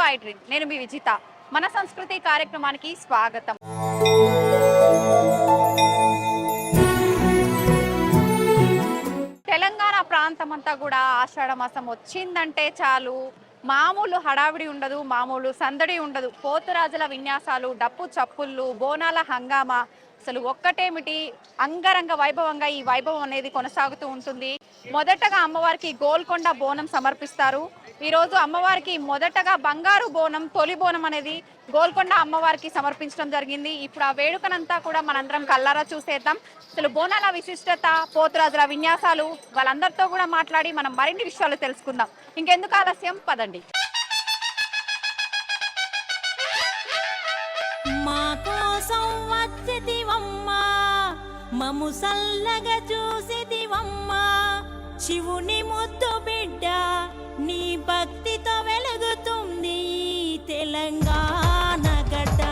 I dream. నేను మీ విజిత. మన సంస్కృతి కార్యక్రమానికి స్వాగతం. తెలంగాణ ప్రాంతం అంతా కూడా ఆషాఢ మాసం వచ్చిందంటే చాలు మామూలు హడావిడి ఉండదు, మామూలు సందడి ఉండదు. పోతురాజుల విన్యాసాలు, డప్పు చప్పుళ్ళు, బోనాల హంగామా, అసలు ఒక్కటేమిటి అంగరంగ వైభవంగా ఈ వైభవం అనేది కొనసాగుతూ ఉంటుంది. మొదటగా అమ్మవారికి గోల్కొండ బోనం సమర్పిస్తారు. ఈరోజు అమ్మవారికి మొదటగా బంగారు బోనం, తొలి బోనం అనేది గోల్కొండ అమ్మవారికి సమర్పించడం జరిగింది. ఇప్పుడు ఆ వేడుకనంతా కూడా మనందరం కల్లారా చూసేద్దాం. అసలు బోనాల విశిష్టత, పోతురాజుల విన్యాసాలు, వాళ్ళందరితో కూడా మాట్లాడి మనం మరిన్ని విషయాలు తెలుసుకుందాం. ఇంకెందుకు ఆలస్యం, పదండి. మా కోసం వచ్చేదివమ్మా, మము సల్లగా చూసేదివమ్మా, శివుని ముద్దు బిడ్డ నీ భక్తితో వెలుగుతుంది తెలంగాణ గడ్డ.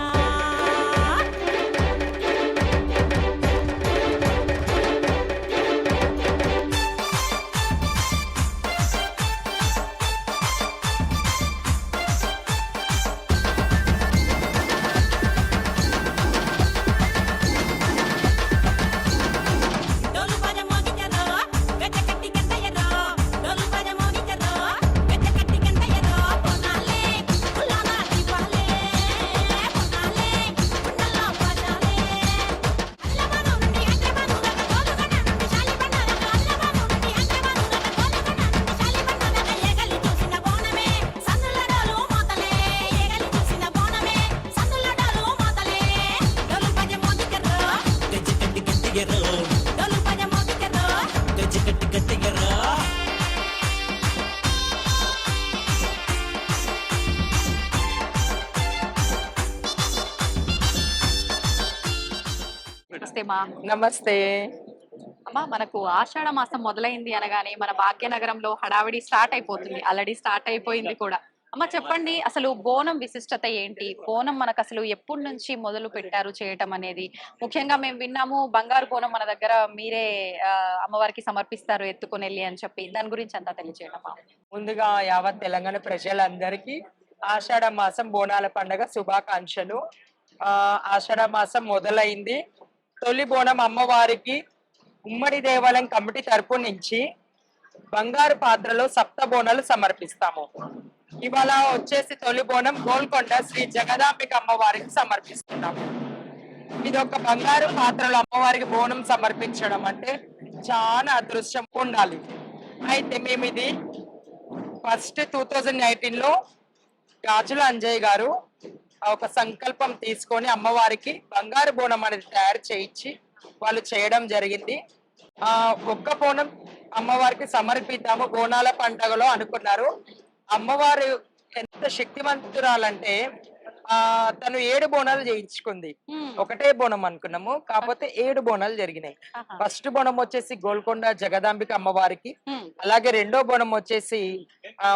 నమస్తే అమ్మా, మనకు ఆషాఢ మాసం మొదలైంది అనగానే మన భాగ్యనగరంలో హడావిడి స్టార్ట్ అయిపోతుంది. ఆల్రెడీ స్టార్ట్ అయిపోయింది కూడా. అమ్మ చెప్పండి, అసలు బోనం విశిష్టత ఏంటి? బోనం మనకు అసలు ఎప్పటి నుంచి మొదలు పెట్టారు చేయటం అనేది? ముఖ్యంగా మేము విన్నాము బంగారు బోనం మన దగ్గర మీరే అమ్మవారికి సమర్పిస్తారు ఎత్తుకొని వెళ్ళి అని చెప్పి. దాని గురించి అంతా తెలియచేయడమా? ముందుగా యావత్ తెలంగాణ ప్రజలందరికీ ఆషాఢ మాసం బోనాల పండుగ శుభాకాంక్షలు. ఆషాఢ మాసం మొదలైంది. తొలి బోనం అమ్మవారికి ఉమ్మడి దేవాలయం కమిటీ తరపు నుంచి బంగారు పాత్రలో సప్త బోనాలు సమర్పిస్తాము. ఇవాళ వచ్చేసి తొలి బోనం గోల్కొండ శ్రీ జగదాంబిక అమ్మవారికి సమర్పిస్తున్నాము. ఇది ఒక బంగారు పాత్రలో అమ్మవారికి బోనం సమర్పించడం అంటే చాలా అదృష్టం ఉండాలి. అయితే మేము ఇది ఫస్ట్ 2019లో గాజుల అంజయ్ గారు ఒక సంకల్పం తీసుకొని అమ్మవారికి బంగారు బోనం అనేది తయారు చేయించి వాళ్ళు చేయడం జరిగింది. ఒక్క బోనం అమ్మవారికి సమర్పిద్దాము బోనాల పండుగలో అనుకున్నారు. అమ్మవారు ఎంత శక్తివంతురాలంటే తను 7 బోనాలు చేయించుకుంది. ఒకటే బోనం అనుకున్నాము, కాకపోతే 7 బోనాలు జరిగినాయి. ఫస్ట్ బోనం వచ్చేసి గోల్కొండ జగదాంబిక అమ్మవారికి, అలాగే రెండో బోనం వచ్చేసి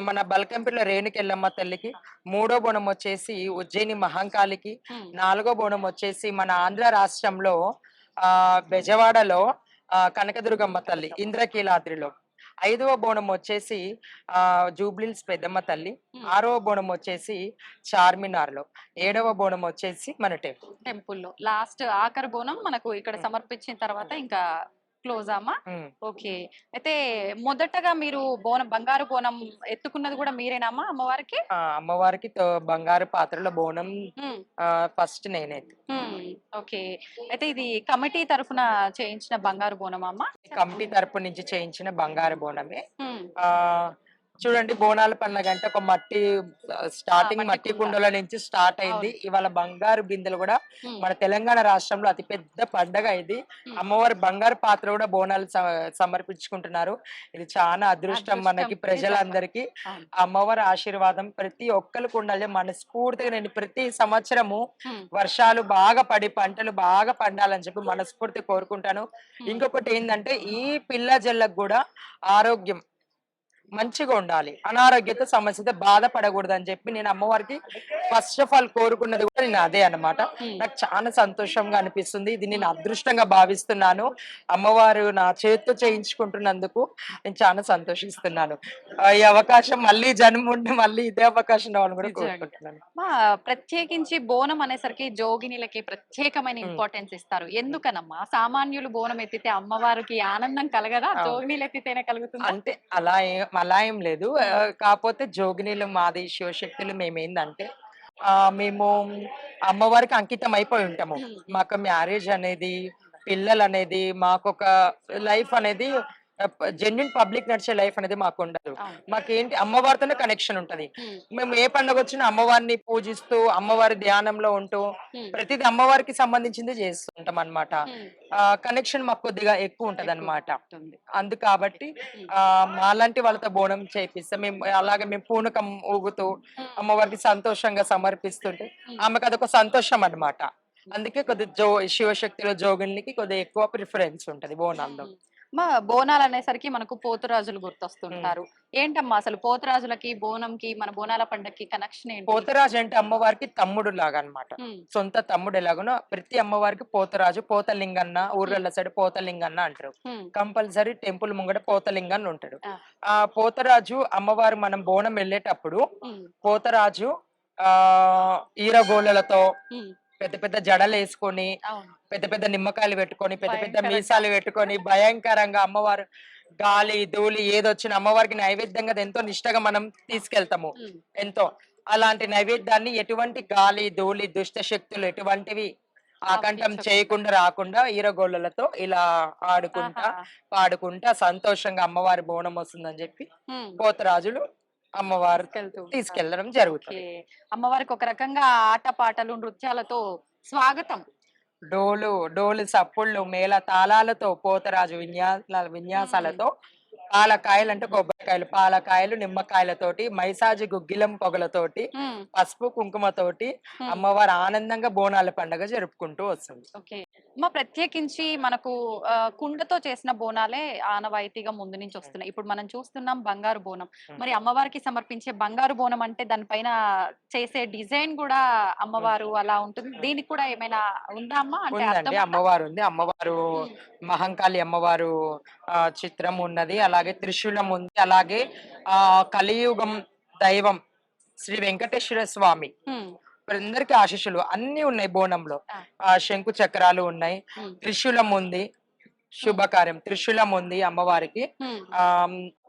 మన బల్కంపల్లి రేణుకెళ్ళమ్మ తల్లికి, మూడో బోనం వచ్చేసి ఉజ్జయిని మహంకాళికి, నాలుగో బోనం వచ్చేసి మన ఆంధ్ర రాష్ట్రంలో బెజవాడలో కనకదుర్గమ్మ తల్లి ఇంద్రకీలాద్రిలో, ఐదవ బోనం వచ్చేసి జూబ్లీహిల్స్ పెద్దమ్మ తల్లి, ఆరవ బోనం వచ్చేసి చార్మినార్ లో, ఏడవ బోనం వచ్చేసి మన టెంపుల్లో. లాస్ట్ ఆఖరి బోనం మనకు ఇక్కడ సమర్పించిన తర్వాత ఇంకా క్లోజ్ అమ్మా. ఓకే, అయితే మొదటగా మీరు బోనం బంగారు బోనం ఎత్తుకున్నది కూడా మీరేనమ్మా అమ్మవారికి? అమ్మవారికి బంగారు పాత్రలో బోనం ఫస్ట్ నేనే. ఓకే, అయితే ఇది కమిటీ తరఫున చేయించిన బంగారు బోనం అమ్మా? కమిటీ తరఫు నుంచి చేయించిన బంగారు బోనమే. చూడండి, బోనాల పండుగ అంటే ఒక స్టార్టింగ్ మట్టి కుండల నుంచి స్టార్ట్ అయింది. ఇవాళ బంగారు బిందెలు కూడా మన తెలంగాణ రాష్ట్రంలో అతి పెద్ద పండగ ఇది. అమ్మవారి బంగారు పాత్ర కూడా బోనాలు సమర్పించుకుంటున్నారు. ఇది చాలా అదృష్టం మనకి ప్రజలందరికీ. అమ్మవారి ఆశీర్వాదం ప్రతి ఒక్కరికి ఉండాలి. మనస్ఫూర్తిగా నేను ప్రతి సంవత్సరము వర్షాలు బాగా పడి పంటలు బాగా పండాలని చెప్పి మనస్ఫూర్తి కోరుకుంటాను. ఇంకొకటి ఏంటంటే ఈ పిల్ల జల్లకు కూడా ఆరోగ్యం మంచిగా ఉండాలి, అనారోగ్యత సమస్యతో బాధపడకూడదు అని చెప్పి నేను అమ్మవారికి ఫస్ట్ ఆఫ్ ఆల్ కోరుకున్నది కూడా నేను అదే అన్నమాట. నాకు చాలా సంతోషంగా అనిపిస్తుంది, ఇది నేను అదృష్టంగా భావిస్తున్నాను. అమ్మవారు నా చేతితో చేయించుకుంటున్నందుకు నేను చాలా సంతోషిస్తున్నాను. ఈ అవకాశం మళ్ళీ జన్మ ఉండి మళ్ళీ ఇదే అవకాశం రావాలని కూడా నిజంగా. కోరుకుంటున్నాను. మా ప్రత్యేకించి బోనం అనేసరికి జోగినిలకి ప్రత్యేకమైన ఇంపార్టెన్స్ ఇస్తారు. ఎందుకనమ్మా? సామాన్యులు బోనం ఎత్తితే అమ్మవారికి ఆనందం కలగదా? అవును. జోగినీలు ఎత్తితేనే కలుగుతుంది. అంటే అలా ఏం లేదు. కాకపోతే జోగినీలు మాది శివశక్తులు మేమేందంటే మేము అమ్మవారికి అంకితం అయిపోయి ఉంటాము. మాకు మ్యారేజ్ అనేది, పిల్లలనేది, మాకొక లైఫ్ అనేది జెన్యున్ పబ్లిక్ నడిచే లైఫ్ అనేది మాకు ఉండదు. అవును. మాకేంటి అమ్మవారితోనే కనెక్షన్ ఉంటది. ఉమ్, మేము ఏ పండుగ వచ్చినా అమ్మవారిని పూజిస్తూ అమ్మవారి ధ్యానంలో ఉంటూ ఉమ్, ప్రతిదీ అమ్మవారికి సంబంధించింది చేస్తుంటాం అన్నమాట. ఉమ్. కనెక్షన్ మాకు కొద్దిగా ఎక్కువ ఉంటది అన్నమాట. ఉంటుంది. అందు కాబట్టి మాలాంటి వాళ్ళతో బోనం చేపిస్తాం. అలాగే మేము పూనకం ఊగుతూ అమ్మవారికి సంతోషంగా సమర్పిస్తుంటే ఆమెకు అదొక సంతోషం అన్నమాట. అందుకే కొద్దిగా శివశక్తిలో జోగినికి కొద్దిగా ఎక్కువ ప్రిఫరెన్స్ ఉంటది బోనాల్లో. మా బోనాలు అనేసరికి మనకు పోతురాజులు గుర్తొస్తుంటారు. ఏంటమ్మా అసలు పోతురాజులకి బోనంకి మన బోనాల పండగకి కనెక్షన్ ఏంటి? పోతరాజు అంటే అమ్మవారికి తమ్ముడు లాగా అన్నమాట. ఉమ్, సొంత తమ్ముడు ఎలాగనో ప్రతి అమ్మవారికి పోతరాజు, పోతలింగన్న, ఊర్ల సైడ్ పోతలింగన్న అంటారు. ఉమ్, కంపల్సరీ టెంపుల్ ముంగట పోతలింగన్న ఉంటాడు. ఆ, ఆ పోతరాజు అమ్మవారు మనం బోనం వెళ్ళేటప్పుడు ఉమ్, పోతరాజు ఆ ఈరగోళ్ళలతో ఉమ్, పెద్ద పెద్ద జడలు వేసుకొని, అవును. పెద్ద పెద్ద నిమ్మకాయలు పెట్టుకొని, పెద్ద పెద్ద భయంకరంగా. మీసాలు పెట్టుకొని భయంకరంగా అమ్మవారు గాలి ధూళి ఏదొచ్చిన అమ్మవారికి నైవేద్యంగా అది ఎంతో నిష్టగా మనం తీసుకెళ్తాము. ఉమ్, ఎంతో అలాంటి నైవేద్యాన్ని ఎటువంటి గాలి ధూళి దుష్ట శక్తులు ఎటువంటివి ఆకంఠం చేయకుండా రాకుండా ఈరగోళ్ళలతో ఇలా ఆడుకుంటా ఆహా. పాడుకుంటా సంతోషంగా అమ్మవారి బోనం వస్తుందని చెప్పి ఉమ్, పోతరాజులు అమ్మవారు తీసుకెళ్తూ ఉంటారు. తీసుకెళ్లడం జరుగుతుంది. ఓకే. అమ్మవారికి ఒక రకంగా ఆట పాటలు నృత్యాలతో స్వాగతం. డోలు సప్పుళ్ళు మేళ తాళాలతో పోతరాజు విన్యాసాలతో పాలకాయలు అంటే కొబ్బరికాయలు, పాలకాయలు నిమ్మకాయలతోటి, మైసాజి గుగ్గిలం పొగలతోటి, ఉమ్, పసుపు కుంకుమతోటి అమ్మవారు ఆనందంగా బోనాల పండుగ జరుపుకుంటూ వస్తుంది. ఓకే. అమ్మ ప్రత్యేకించి మనకు కుండతో చేసిన బోనాలే ఆనవాయితీగా ముందు నుంచి వస్తున్నాయి. ఇప్పుడు మనం చూస్తున్నాం బంగారు బోనం. మరి అమ్మవారికి సమర్పించే బంగారు బోనం అంటే దానిపైన చేసే డిజైన్ కూడా అమ్మవారు అలా ఉంటుంది. దీనికి కూడా ఏమైనా ఉందా అమ్మా? అంటే ఉందండి, అర్థం ఉందా? అమ్మవారు ఉంది. అమ్మవారు ఉమ్, మహంకాళి అమ్మవారు చిత్రం ఉన్నది. అలాగే త్రిశూలం ఉంది. అలాగే కలియుగం దైవం శ్రీ వెంకటేశ్వర స్వామి ఉమ్, అందరికి ఆశీస్సులు అన్ని ఉన్నాయి బోనంలో. ఆ, శంకు చక్రాలు ఉన్నాయి, ఉమ్, త్రిశూలం ఉంది, శుభకార్యం త్రిశూలం ఉంది అమ్మవారికి. ఉమ్, ఆ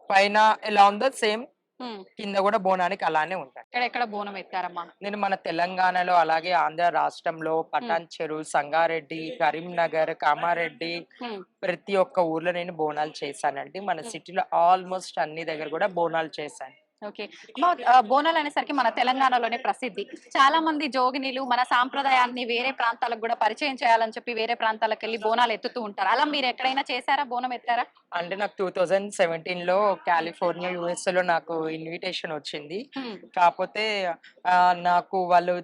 పైన ఎలా ఉందో సేమ్ ఉమ్. కింద కూడా బోనానికి అలానే ఉంటాయి. ఎక్కడెక్కడ బోనం ఎత్తారమ్మా? నేను మన తెలంగాణలో అలాగే ఆంధ్ర రాష్ట్రంలో పటాన్ చెరు, సంగారెడ్డి, కరీంనగర్, కామారెడ్డి ఉమ్, ప్రతి ఒక్క ఊర్లో నేను బోనాలు చేశానండి. మన సిటీలో ఆల్మోస్ట్ అన్ని దగ్గర కూడా బోనాలు చేశాను. ఓకే. అమ్మ బోనాలు అనేసరికి మన తెలంగాణలోనే ప్రసిద్ధి. చాలా మంది జోగినీలు మన సాంప్రదాయాన్ని వేరే ప్రాంతాలకు కూడా పరిచయం చేయాలని చెప్పి వేరే ప్రాంతాలకు వెళ్ళి బోనాలు ఎత్తుతూ ఉంటారు. అలా మీరు ఎక్కడైనా చేశారా? బోనం ఎత్తారా? అంటే నాకు 2017లో కాలిఫోర్నియా యుఎస్ లో నాకు ఇన్విటేషన్ వచ్చింది. ఉమ్, కాకపోతే నాకు వాళ్ళు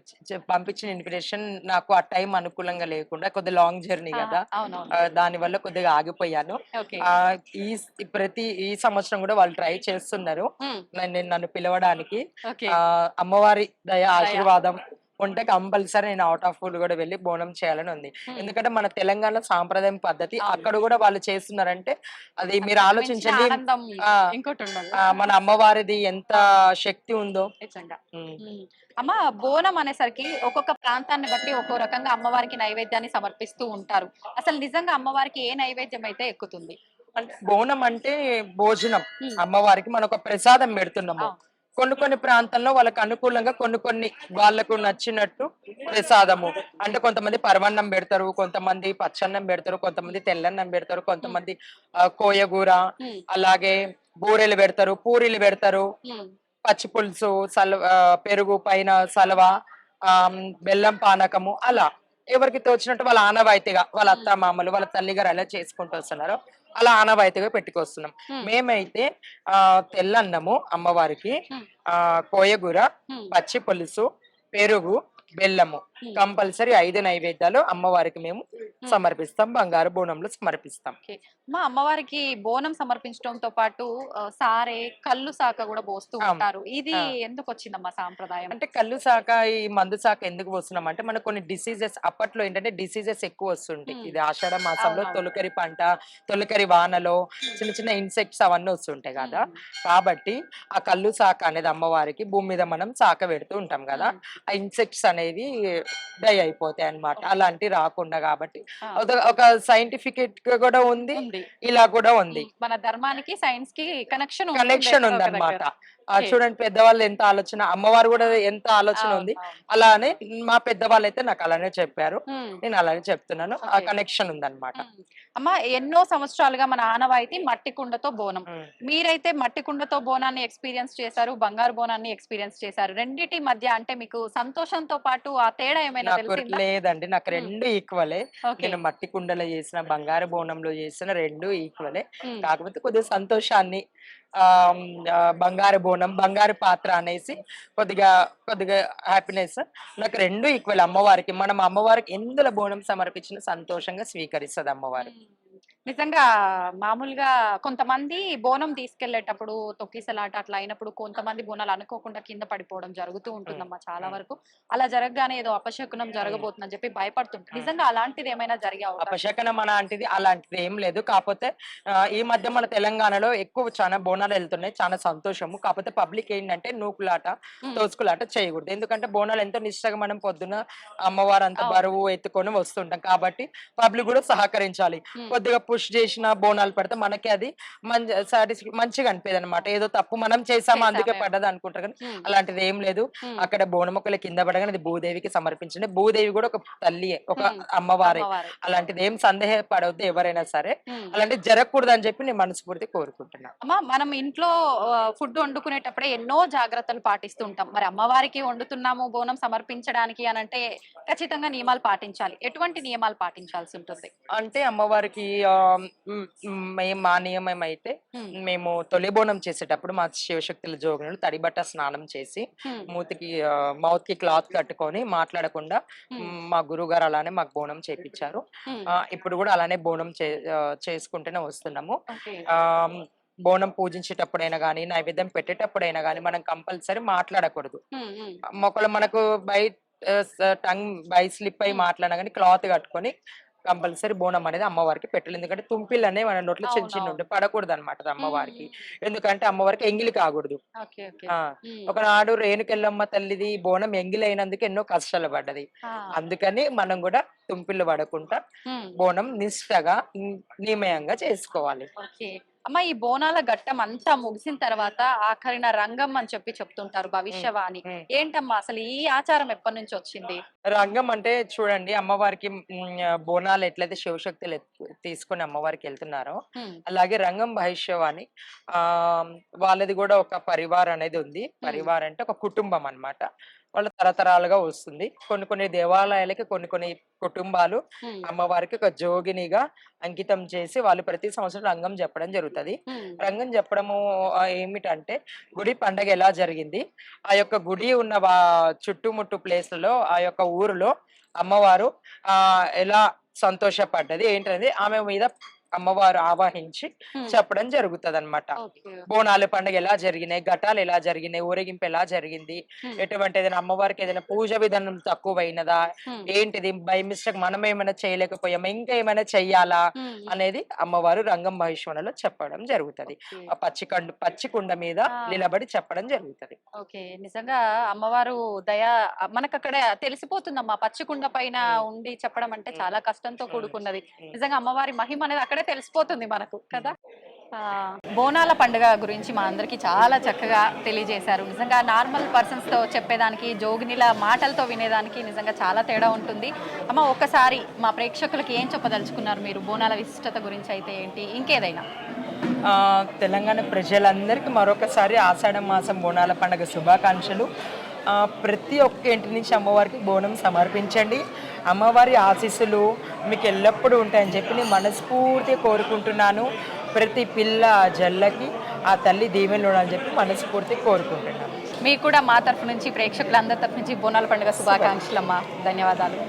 పంపించిన ఇన్విటేషన్ నాకు ఆ టైం అనుకూలంగా లేకుండా కొద్దిగా లాంగ్ జర్నీ కదా, అవునవును. దాని వల్ల కొద్దిగా ఆగిపోయాను. ఓకే. ఆ ఈ సంవత్సరం కూడా వాళ్ళు ట్రై చేస్తున్నారు ఉమ్, నన్ను పిలవడానికి. ఓకే. అమ్మవారి దయ ఆశీర్వాదం ఉంటే కంపల్సరీ నేను అవుట్ ఆఫ్ ఊరు కూడా వెళ్ళి బోనం చేయాలని ఉంది. ఎందుకంటే మన తెలంగాణ సాంప్రదాయం పద్ధతి అక్కడ కూడా వాళ్ళు చేస్తున్నారంటే అది మీరు ఆలోచించండి. ఆనందం ఆ, ఇంకోటి ఉండదు. మన అమ్మవారిది ఎంత శక్తి ఉందో. నిజంగా. ఉమ్. అమ్మ బోనం అనేసరికి ఒక్కొక్క ప్రాంతాన్ని బట్టి ఒక్కో రకంగా అమ్మవారికి నైవేద్యాన్ని సమర్పిస్తూ ఉంటారు. అసలు నిజంగా అమ్మవారికి ఏ నైవేద్యం అయితే ఎక్కుతుంది? అంటే బోనం అంటే భోజనం, ఉమ్, అమ్మవారికి మనం ఒక ప్రసాదం పెడుతున్నాము. అవును. కొన్ని ప్రాంతాల్లో వాళ్ళకి అనుకూలంగా కొన్ని వాళ్ళకు నచ్చినట్టు ప్రసాదము అంటే కొంతమంది పరవన్నం పెడతారు, కొంతమంది పచ్చన్నం పెడతారు, కొంతమంది తెల్లన్నం పెడతారు, కొంతమంది కోయగూర, ఉమ్, అలాగే బూరెలు పెడతారు, పూరీలు పెడతారు, ఉమ్, పచ్చి పులుసు, పెరుగు పైన సలవ, బెల్లం పానకము, అలా ఎవరికి తోచినట్టు వాళ్ళ ఆనవాయితీగా వాళ్ళ అత్త మామలు వాళ్ళ తల్లిగారు ఎలా చేసుకుంటూ వస్తున్నారు అలా ఆనవాయితీగా పెట్టుకొస్తున్నాం. మేమైతే తెల్లన్నము అమ్మవారికి, ఉమ్, కోయగూర, ఉమ్, పచ్చి పులుసు, పెరుగు, బెల్లము కంపల్సరీ 5 నైవేద్యాలు అమ్మవారికి మేము సమర్పిస్తాం, బంగారు బోనంలో సమర్పిస్తాం. ఓకే. మా అమ్మవారికి బోనం సమర్పించడంతో పాటు సారే కళ్ళు శాఖ కూడా పోస్తూ ఉంటారు. ఇది ఎందుకు వచ్చిందమ్మా సాంప్రదాయం? అంటే కళ్ళు శాఖ ఈ మందు శాఖ ఎందుకు వస్తున్నాం అంటే మనకు కొన్ని డిసీజెస్ అప్పట్లో ఏంటంటే డిసీజెస్ ఎక్కువ వస్తుంటాయి. ఇది ఆషాఢ మాసంలో తొలకరి పంట, తొలకరి వానలో చిన్న చిన్న ఇన్సెక్ట్స్ అవన్నీ వస్తుంటాయి కదా, కాబట్టి ఆ కళ్ళు శాఖ అనేది అమ్మవారికి భూమి మీద మనం శాఖ పెడుతూ ఉంటాం కదా, ఆ ఇన్సెక్ట్స్ అనేవి డై అయిపోతాయి అన్నమాట. అలాంటి రాకుండా కాబట్టి ఒక సైంటిఫికెట్ కూడా ఉంది, ఇలా కూడా ఉంది. మన ధర్మానికి సైన్స్ కి కనెక్షన్ ఉంది అన్నమాట. చూడండి పెద్దవాళ్ళు ఎంత ఆలోచన, అమ్మవారు కూడా ఎంత ఆలోచన ఉంది. అలానే మా పెద్దవాళ్ళు అయితే నాకు అలానే చెప్పారు, నేను అలానే చెప్తున్నాను. ఆ కనెక్షన్ ఉందన్నమాట. అమ్మ ఎన్నో సంవత్సరాలుగా మన ఆనవాయితీ మట్టి కుండతో బోనం. మీరైతే మట్టి కుండతో బోనాన్ని ఎక్స్పీరియన్స్ చేశారు, బంగారు బోనాన్ని ఎక్స్పీరియన్స్ చేశారు. రెండిటి మధ్య అంటే మీకు సంతోషంతో పాటు ఆ తేడా ఏమైనా తెలిసిందా? లేదండి, నాకు రెండు ఈక్వలే. నేను మట్టి కుండలో చేసిన, బంగారు బోనంలో చేసిన రెండు ఈక్వలే. కాకపోతే కొద్దిగా సంతోషాన్ని బంగారు బోనం, బంగారు పాత్ర అనేసి కొద్దిగా హ్యాపీనెస్ నాకు రెండు ఈక్వల్. అమ్మవారికి మనం అమ్మవారికి ఎందులో బోనం సమర్పించిన సంతోషంగా స్వీకరిస్తుంది అమ్మవారు. నిజంగా మామూలుగా కొంతమంది బోనం తీసుకెళ్లేటప్పుడు తొక్కిసలాట అట్లా అయినప్పుడు కొంతమంది బోనాలు అనుకోకుండా కింద పడిపోవడం జరుగుతూ ఉంటుందమ్మా. చాలా వరకు అలా జరగగానే ఏదో అపశకునం జరగబోతుందని చెప్పి భయపడుతుంటారు. నిజంగా అలాంటిది ఏమైనా జరిగే అపశకనం అలాంటిది ఏం లేదు. కాకపోతే ఈ మధ్య మన తెలంగాణలో ఎక్కువ చాలా బోనాలు వెళ్తున్నాయి, చాలా సంతోషము. కాకపోతే పబ్లిక్ ఏంటంటే నూకులాట, తోసుకులాట చేయకూడదు. ఎందుకంటే బోనాలు ఎంతో నిష్టగా మనం పొద్దున అమ్మవారు అంత బరువు ఎత్తుకొని వస్తుంటాం కాబట్టి పబ్లిక్ కూడా సహకరించాలి. కొద్దిగా పుష్ చేసిన బోనాలు పడితే మనకి అది మంచిగా అనిపేది అనమాట. ఏదో తప్పు మనం చేసామా అందుకే పడ్డది అనుకుంటారు, కానీ అలాంటిది ఏం లేదు. అక్కడ బోనం ఒకళ్ళు కింద పడగానే అది భూదేవికి సమర్పించండి. భూదేవి కూడా ఒక తల్లియే, ఒక అమ్మవారే. అలాంటిది ఏం సందేహపడవద్దు ఎవరైనా సరే, అలాంటిది జరగకూడదు అని చెప్పి నేను మనస్ఫూర్తి కోరుకుంటున్నా. అమ్మా మనం ఇంట్లో ఫుడ్ వండుకునేటప్పుడే ఎన్నో జాగ్రత్తలు పాటిస్తూ ఉంటాం. మరి అమ్మవారికి వండుతున్నాము బోనం సమర్పించడానికి అని అంటే ఖచ్చితంగా నియమాలు పాటించాలి. ఎటువంటి నియమాలు పాటించాల్సి ఉంటుంది అంటే అమ్మవారికి మా నియమం అయితే మేము తొలి బోనం చేసేటప్పుడు మా శివశక్తుల జోగులు తడిబట్ట స్నానం చేసి మూతికి మౌత్ కి క్లాత్ కట్టుకొని మాట్లాడకుండా మా గురువు గారు అలానే మాకు బోనం చేపించారు. ఇప్పుడు కూడా అలానే బోనం చేసుకుంటూనే వస్తున్నాము. బోనం పూజించేటప్పుడైనా గానీ, నైవేద్యం పెట్టేటప్పుడైనా గానీ మనం కంపల్సరీ మాట్లాడకూడదు. ఒకళ్ళు మనకు టంగ్ బై స్లిప్ అయి మాట్లాడినా కానీ క్లాత్ కట్టుకొని కంపల్సరీ బోనం అనేది అమ్మవారికి పెట్టాలి. ఎందుకంటే తుంపిల్ అనేవి మన నోట్లో చిన్న చిన్న ఉంటే పడకూడదు అనమాట అమ్మవారికి. ఎందుకంటే అమ్మవారికి ఎంగిలి కాకూడదు. ఒకనాడు రేణుకెళ్ళమ్మ తల్లిది బోనం ఎంగిలి అయినందుకు ఎన్నో కష్టాలు పడ్డది. అందుకని మనం కూడా తుంపిళ్ళు పడకుండా బోనం నిష్టగా నియమయంగా చేసుకోవాలి. అమ్మ ఈ బోనాల ఘట్టం అంతా ముగిసిన తర్వాత ఆఖరిన రంగం అని చెప్పి చెప్తుంటారు, భవిష్యవాణి. ఏంటమ్మా అసలు ఈ ఆచారం ఎప్పటి నుంచి వచ్చింది? రంగం అంటే చూడండి, అమ్మవారికి బోనాలు ఎట్లయితే శివశక్తులు తీసుకొని అమ్మవారికి వెళ్తున్నారో అలాగే రంగం భవిష్యవాణి వాళ్ళది కూడా ఒక పరివార్ అనేది ఉంది. పరివార్ అంటే ఒక కుటుంబం అన్నమాట. వాళ్ళ తరతరాలుగా వస్తుంది. కొన్ని దేవాలయాలకి కొన్ని కుటుంబాలు అమ్మవారికి ఒక జోగినిగా అంకితం చేసి వాళ్ళు ప్రతి సంవత్సరం రంగం చెప్పడం జరుగుతుంది. రంగం చెప్పడము ఏమిటంటే గుడి పండగ ఎలా జరిగింది, ఆ యొక్క గుడి ఉన్న చుట్టుముట్టు ప్లేస్లలో ఆ యొక్క ఊరిలో అమ్మవారు ఎలా సంతోషపడ్డది ఏంటనేది ఆమె మీద అమ్మవారు ఆవాహించి చెప్పడం జరుగుతుంది అనమాట. బోనాల పండుగ ఎలా జరిగినాయి, ఘటాలు ఎలా జరిగినాయి, ఊరేగింపు ఎలా జరిగింది, ఎటువంటి ఏదైనా అమ్మవారికి ఏదైనా పూజ విధానం తక్కువైనదా, ఏంటిది బై మిస్టేక్ మనం ఏమైనా చేయలేకపోయామా, ఇంకా ఏమైనా చెయ్యాలా అనేది అమ్మవారు రంగం భవిష్యవనలో చెప్పడం జరుగుతుంది. ఆ పచ్చికుండ మీద నిలబడి చెప్పడం జరుగుతుంది. ఓకే, నిజంగా అమ్మవారు దయ మనకు అక్కడ తెలిసిపోతుందమ్మా. పచ్చికుండ పైన ఉండి చెప్పడం అంటే చాలా కష్టంతో కూడుకున్నది. నిజంగా అమ్మవారి మహిమ అనేది అక్కడే తెలిసిపోతుంది మనకు కదా. బోనాల పండుగ గురించి మా అందరికి చాలా చక్కగా తెలియజేశారు. నిజంగా నార్మల్ పర్సన్స్ తో చెప్పేదానికి, జోగినిల మాటలతో వినేదానికి నిజంగా చాలా తేడా ఉంటుంది. అమ్మ ఒక్కసారి మా ప్రేక్షకులకి ఏం చెప్పదలుచుకున్నారు మీరు బోనాల విశిష్టత గురించి అయితే ఏంటి, ఇంకేదైనా? తెలంగాణ ప్రజలందరికీ మరొకసారి ఆషాఢ మాసం బోనాల పండుగ శుభాకాంక్షలు. ప్రతి ఒక్క ఇంటి నుంచి అమ్మవారికి బోనం సమర్పించండి. అమ్మవారి ఆశీస్సులు మీకు ఎల్లప్పుడూ ఉంటాయని చెప్పి నేను మనస్ఫూర్తిగా కోరుకుంటున్నాను. ప్రతి పిల్ల జల్లకి ఆ తల్లి దీవెనలు అని చెప్పి మనస్ఫూర్తి కోరుకుంటున్నాను. మీకు కూడా మా తరఫు నుంచి ప్రేక్షకులందరి తరఫు నుంచి బోనాల పండుగ శుభాకాంక్షలు అమ్మా. ధన్యవాదాలు.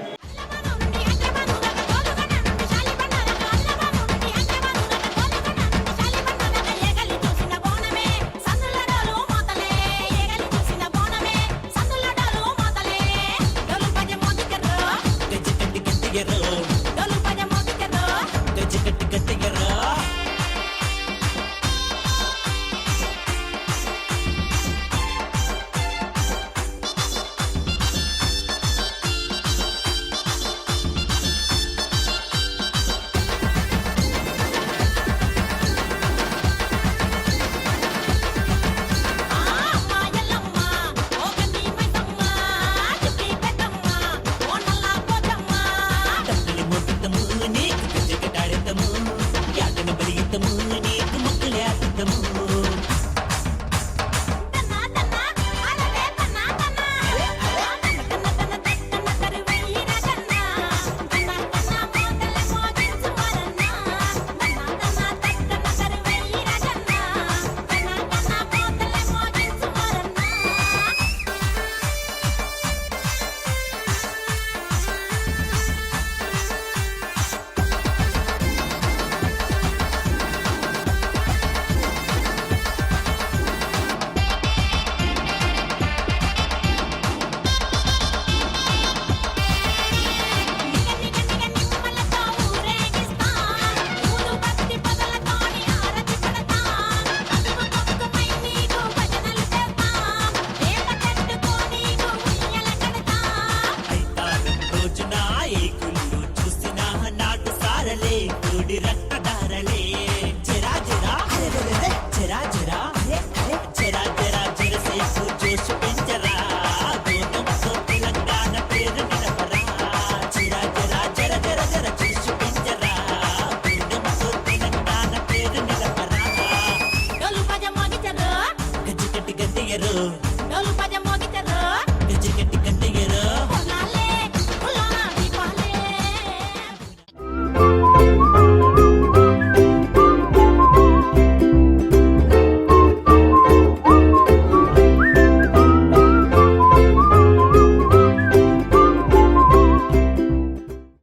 డోలు పజ